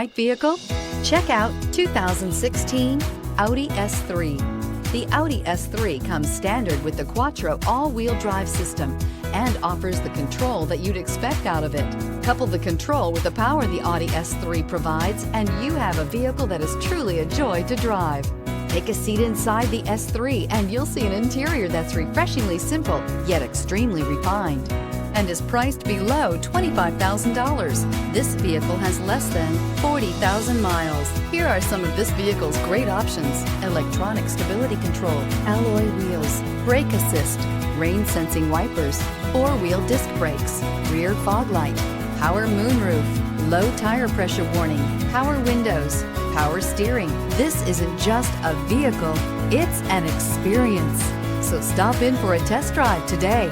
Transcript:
Right vehicle? Check out 2016 Audi S3. The Audi S3 comes standard with the Quattro all-wheel drive system and offers the control that you'd expect out of it. Couple the control with the power the Audi S3 provides, and you have a vehicle that is truly a joy to drive. Take a seat inside the S3 and you'll see an interior that's refreshingly simple, yet extremely refined, and is priced below $25,000. This vehicle has less than 40,000 miles. Here are some of this vehicle's great options: electronic stability control, alloy wheels, brake assist, rain sensing wipers, four-wheel disc brakes, rear fog light, power moonroof, low tire pressure warning, power windows, power steering. This isn't just a vehicle, it's an experience. So stop in for a test drive today.